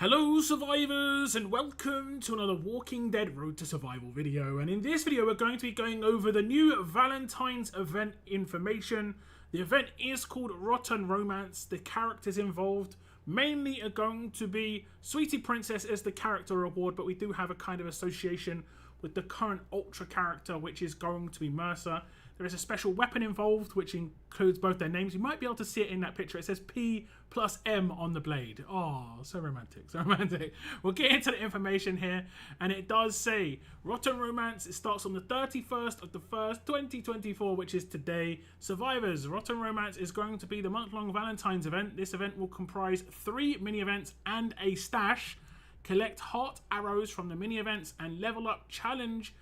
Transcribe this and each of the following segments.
Hello survivors and welcome to another Walking Dead Road to Survival video, and in this video we're going to be going over the new Valentine's event information. The event is called Rotten Romance. The characters involved mainly are going to be Sweetie Princess as the character reward, but we do have a kind of association with the current Ultra character, which is going to be Mercer. There is a special weapon involved, which includes both their names. You might be able to see it in that picture. It says P plus M on the blade. Oh, so romantic, so romantic. We'll get into the information here, and it does say Rotten Romance. It starts on the 31st of the 1st, 2024, which is today. Survivors, Rotten Romance is going to be the month-long Valentine's event. This event will comprise 3 mini-events and a stash. Collect heart arrows from the mini-events and level up challenge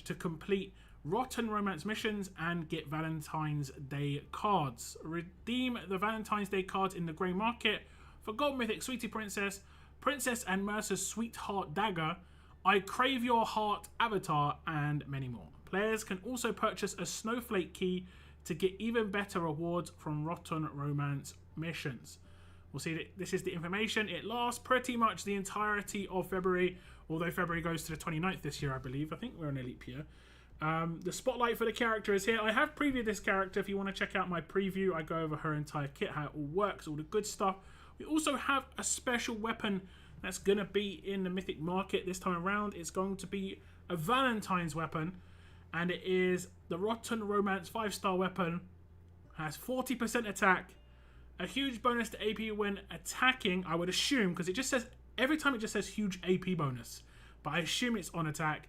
to complete Rotten Romance missions and get Valentine's Day cards. Redeem the Valentine's Day cards in the grey market for Gold Mythic Sweetie Princess, Princess and Mercer's Sweetheart Dagger, I Crave Your Heart Avatar, and many more. Players can also purchase a Snowflake key to get even better rewards from Rotten Romance missions. We'll see that this is the information. It lasts pretty much the entirety of February, although February goes to the 29th this year, I believe. I think we're in a leap year. The spotlight for the character is here. I have previewed this character. If you want to check out my preview, I go over her entire kit, how it all works, all the good stuff. We also have a special weapon that's going to be in the Mythic Market this time around. It's going to be a Valentine's weapon, and it is the Rotten Romance 5-star weapon. Has 40% attack, a huge bonus to AP when attacking, I would assume, because it just says, every time it just says huge AP bonus, but I assume it's on attack.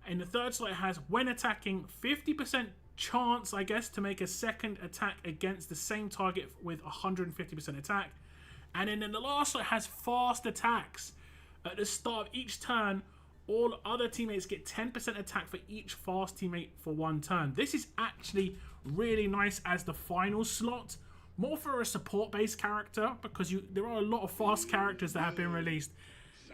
In the third slot, it has, when attacking, 50% chance, I guess, to make a second attack against the same target with 150% attack. And then in the last slot, it has fast attacks. At the start of each turn, all other teammates get 10% attack for each fast teammate for one turn. This is actually really nice as the final slot. More for a support-based character, because there are a lot of fast characters that have been released.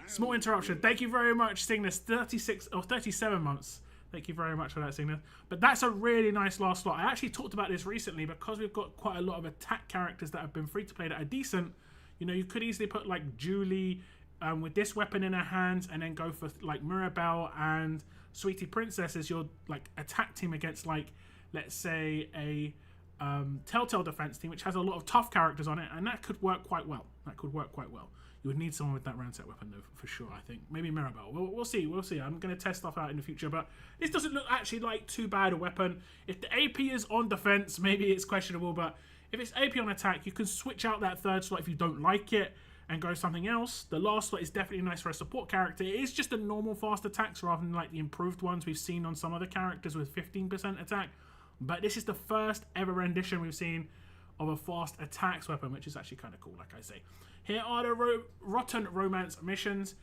Small interruption. Thank you very much, Cygnus. 36 or 37 months. Thank you very much for that, Cygnus. But that's a really nice last slot. I actually talked about this recently because we've got quite a lot of attack characters that have been free to play that are decent. You know, you could easily put like Julie with this weapon in her hands, and then go for like Mirabelle and Sweetie Princess as your like attack team against, like, let's say a Telltale defense team, which has a lot of tough characters on it, and that could work quite well. You would need someone with that round set weapon, though, for sure, I think. Maybe Mirabelle. We'll see. I'm going to test stuff out in the future, but this doesn't look actually like too bad a weapon. If the AP is on defense, maybe it's questionable, but if it's AP on attack, you can switch out that third slot if you don't like it and go something else. The last slot is definitely nice for a support character. It is just a normal fast attacks rather than like the improved ones we've seen on some other characters with 15% attack. But this is the first ever rendition we've seen of a fast attacks weapon, which is actually kind of cool, like I say. Here are the Rotten Romance missions,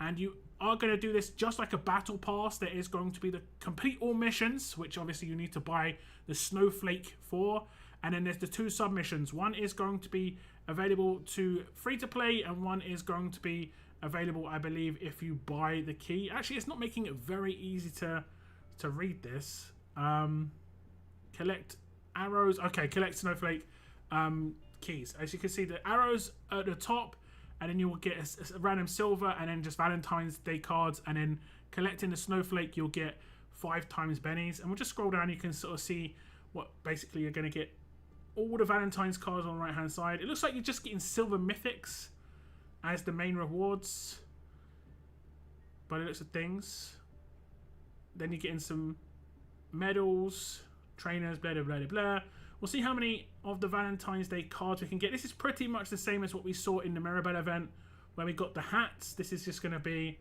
and you are going to do this just like a battle pass. There is going to be the complete all missions, which obviously you need to buy the Snowflake for, and then there's the 2 submissions. One is going to be available to free to play, and one is going to be available, I believe, if you buy the key. Actually, it's not making it very easy to read this. Collect arrows. Okay, collect Snowflake keys. As you can see, the arrows at the top, and then you will get a random silver, and then just Valentine's Day cards, and then collecting the Snowflake, you'll get 5 times bennies. And we'll just scroll down. You can sort of see what basically you're going to get. All the Valentine's cards on the right hand side. It looks like you're just getting silver mythics as the main rewards, by the looks of things. Then you're getting some medals, trainers, blah blah blah blah. We'll see how many of the Valentine's Day cards we can get. This is pretty much the same as what we saw in the Mirabelle event, where we got the hats. This is just going to be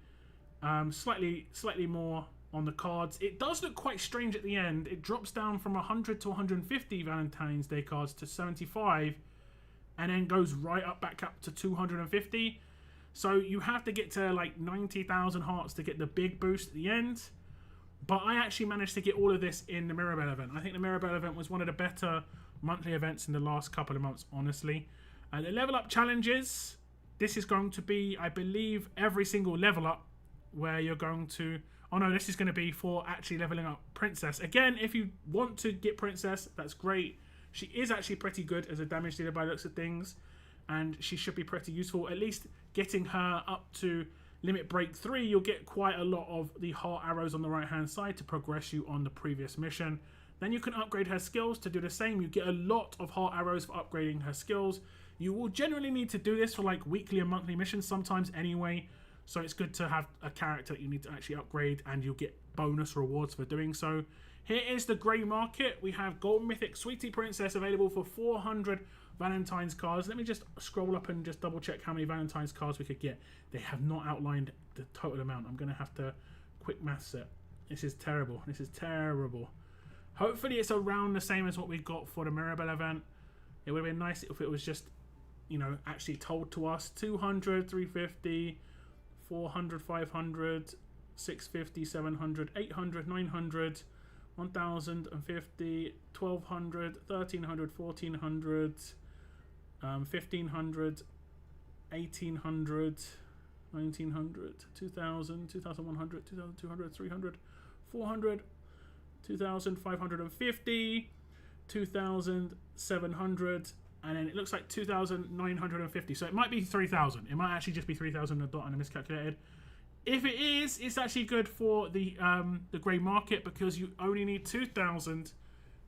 slightly more on the cards. It does look quite strange at the end. It drops down from 100 to 150 Valentine's Day cards to 75, and then goes right back up to 250. So you have to get to like 90,000 hearts to get the big boost at the end. But I actually managed to get all of this in the Mirabelle event. I think the Mirabelle event was one of the better monthly events in the last couple of months, honestly. The level up challenges, this is going to be, I believe, every single level up where you're going to... Oh no, this is going to be for actually leveling up Princess. Again, if you want to get Princess, that's great. She is actually pretty good as a damage dealer by the looks of things. and she should be pretty useful. At least getting her up to limit break 3, you'll get quite a lot of the heart arrows on the right hand side to progress you on the previous mission. Then you can upgrade her skills to do the same. You get a lot of heart arrows for upgrading her skills. You will generally need to do this for like weekly and monthly missions sometimes anyway, so it's good to have a character that you need to actually upgrade, and you'll get bonus rewards for doing so. Here is the grey market. We have Gold Mythic Sweetie Princess available for 400 Valentine's cards. Let me just scroll up and just double check how many Valentine's cards we could get. They have not outlined the total amount. I'm going to have to quick maths it. This is terrible. This is terrible. Hopefully it's around the same as what we got for the Mirabelle event. It would have been nice if it was just, you know, actually told to us. 200, 350, 400, 500, 650, 700, 800, 900, 1050, 1200, 1300, 1400, 1500, 1800, 1900, 2000, 2100, 2200, 300, 400, 2550, 2700, and then it looks like 2950. So it might be 3000. It might actually just be 3000 and a dot and a miscalculated. If it is, it's actually good for the grey market, because you only need 2000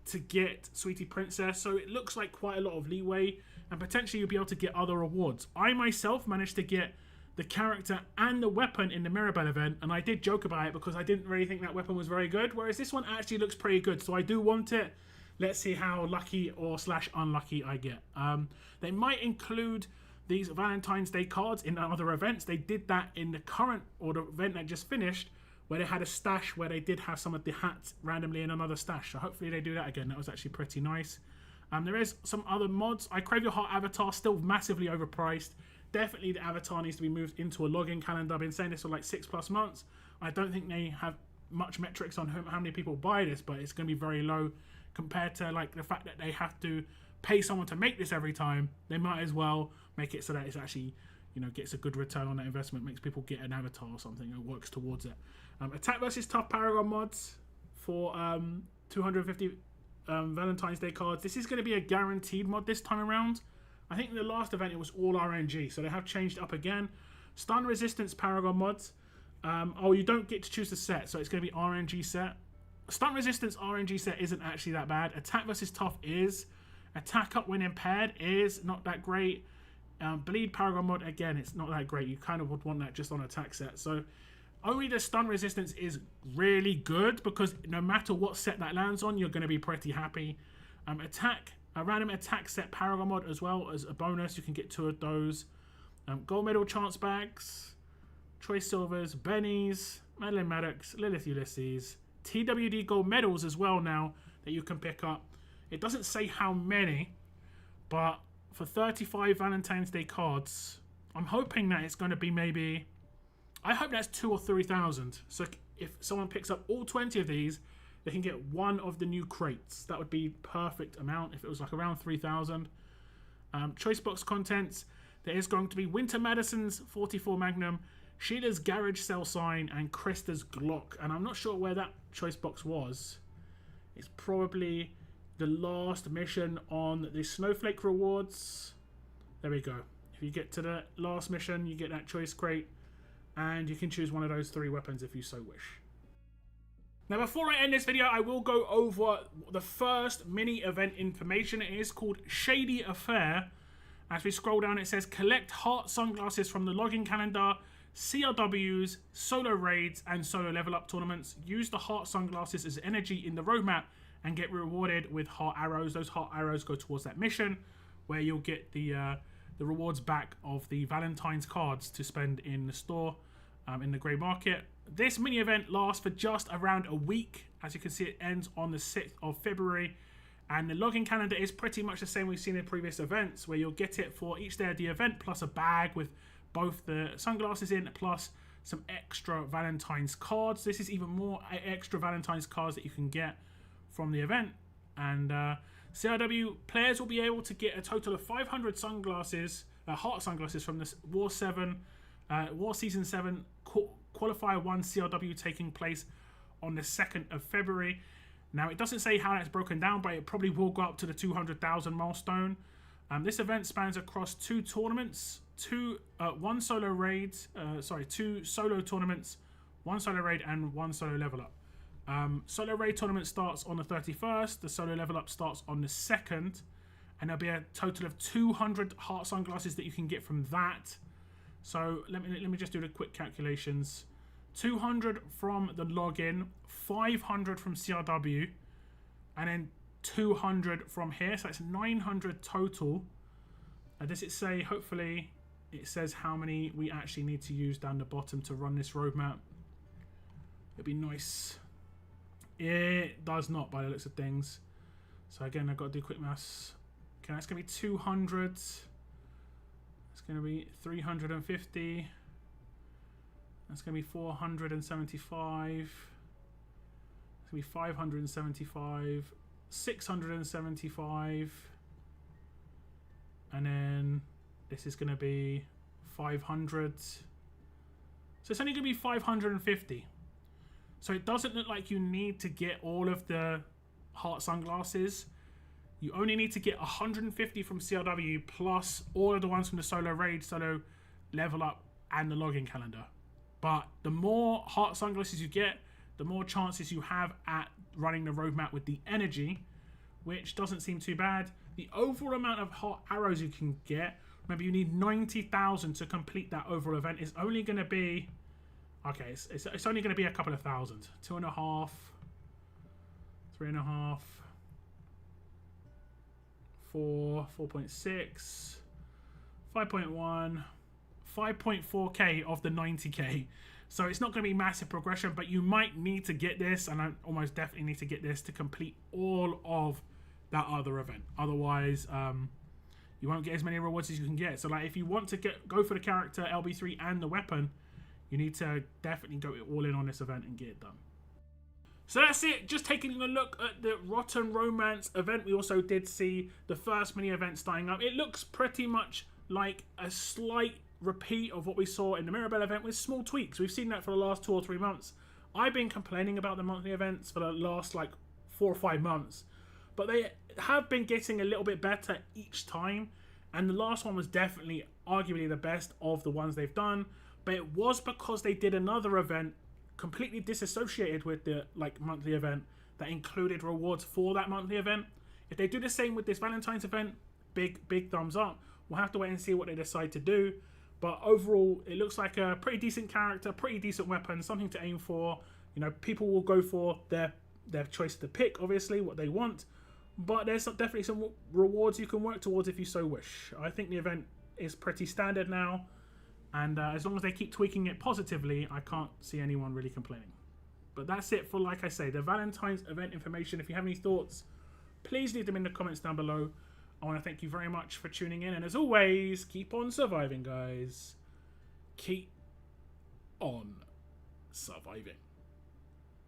to get Sweetie Princess. So it looks like quite a lot of leeway, and potentially you'll be able to get other rewards. I myself managed to get the character and the weapon in the Mirabelle event, and I did joke about it because I didn't really think that weapon was very good, whereas this one actually looks pretty good, so I do want it. Let's see how lucky or / unlucky I get. They might include these Valentine's Day cards in other events. They did that in the current, or the event that just finished, where they had a stash where they did have some of the hats randomly in another stash, so hopefully they do that again. That was actually pretty nice. There is some other mods. I Crave Your Heart avatar, still massively overpriced. Definitely the avatar needs to be moved into a login calendar. I've been saying this for like 6+ months. I don't think they have much metrics on how many people buy this, but it's going to be very low compared to like the fact that they have to pay someone to make this every time. They might as well make it so that it's actually, you know, gets a good return on that investment, makes people get an avatar or something and works towards it. Attack versus Tough Paragon mods for 250 Valentine's Day cards. This is going to be a guaranteed mod this time around. I think in the last event it was all RNG, so they have changed up again. Stun Resistance Paragon mods. Oh, you don't get to choose the set, so it's going to be RNG set. Stun Resistance RNG set isn't actually that bad. Attack versus Tough is. Attack up when impaired is not that great. Bleed Paragon mod, again, it's not that great. You kind of would want that just on attack set. So only the Stun Resistance is really good, because no matter what set that lands on, you're going to be pretty happy. A random attack set Paragon mod as well as a bonus. You can get 2 of those. Gold medal chance bags, choice silvers, bennies, Madeline Maddox, Lilith Ulysses, TWD gold medals as well now that you can pick up. It doesn't say how many, but for 35 Valentine's Day cards, I'm hoping that it's going to be maybe, I hope that's 2,000 or 3,000. So if someone picks up all 20 of these, they can get one of the new crates. That would be perfect amount if it was like around 3,000. Choice box contents. There is going to be Winter Madison's 44 Magnum, Sheila's Garage Cell Sign, and Krista's Glock. And I'm not sure where that choice box was. It's probably the last mission on the Snowflake rewards. There we go. If you get to the last mission, you get that choice crate, and you can choose one of those 3 weapons if you so wish. Now, before I end this video, I will go over the first mini event information. It is called Shady Affair. As we scroll down, it says collect heart sunglasses from the login calendar, CRWs, solo raids, and solo level up tournaments. Use the heart sunglasses as energy in the roadmap and get rewarded with heart arrows. Those heart arrows go towards that mission, where you'll get the rewards back of the Valentine's cards to spend in the store, in the grey market. This mini event lasts for just around a week. As you can see, it ends on the 6th of February. And the login calendar is pretty much the same we've seen in previous events, where you'll get it for each day of the event, plus a bag with both the sunglasses in, plus some extra Valentine's cards. This is even more extra Valentine's cards that you can get from the event. And CRW players will be able to get a total of 500 sunglasses, heart sunglasses from this War Season 7 Qualifier 1 CRW taking place on the 2nd of February. Now, it doesn't say how that's broken down, but it probably will go up to the 200,000 milestone. This event spans across 2 tournaments, 2 solo tournaments, 1 solo raid, and 1 solo level up. Solo raid tournament starts on the 31st. The solo level up starts on the 2nd, and there'll be a total of 200 heart sunglasses that you can get from that. So let me just do the quick calculations. 200 from the login, 500 from CRW, and then 200 from here. So that's 900 total. Does it say? Hopefully, it says how many we actually need to use down the bottom to run this roadmap. It'd be nice. It does not, by the looks of things. So again, I've got to do quick maths. Okay, that's going to be 200. It's going to be 350. That's going to be 475. It's going to be 575. 675. And then this is going to be 500. So it's only going to be 550. So it doesn't look like you need to get all of the heart sunglasses. You only need to get 150 from CRW plus all of the ones from the solo raid, solo level up, and the login calendar. But the more heart sunglasses you get, the more chances you have at running the roadmap with the energy, which doesn't seem too bad. The overall amount of heart arrows you can get, remember you need 90,000 to complete that overall event, is only going to be... Okay, it's only going to be a couple of thousand. 2.5, 3.5, 4, 4.6, 5.1, 5.4k of the 90k. So it's not going to be massive progression, but you might need to get this, and I almost definitely need to get this to complete all of that other event. Otherwise, you won't get as many rewards as you can get. So like, if you want to go for the character, LB3, and the weapon, you need to definitely go all in on this event and get it done. So that's it. Just taking a look at the Rotten Romance event. We also did see the first mini event starting up. It looks pretty much like a slight repeat of what we saw in the Mirabelle event with small tweaks. We've seen that for the last 2 or 3 months. I've been complaining about the monthly events for the last like 4 or 5 months, but they have been getting a little bit better each time, and the last one was definitely arguably the best of the ones they've done. But it was because they did another event completely disassociated with the like monthly event that included rewards for that monthly event. If they do the same with this Valentine's event, big thumbs up. We'll have to wait and see what they decide to do. But overall, it looks like a pretty decent character, pretty decent weapon, something to aim for. You know, people will go for their choice to pick, obviously, what they want. But there's definitely some rewards you can work towards if you so wish. I think the event is pretty standard now. And as long as they keep tweaking it positively, I can't see anyone really complaining. But that's it for, like I say, the Valentine's event information. If you have any thoughts, please leave them in the comments down below. I want to thank you very much for tuning in. And as always, keep on surviving, guys. Keep on surviving.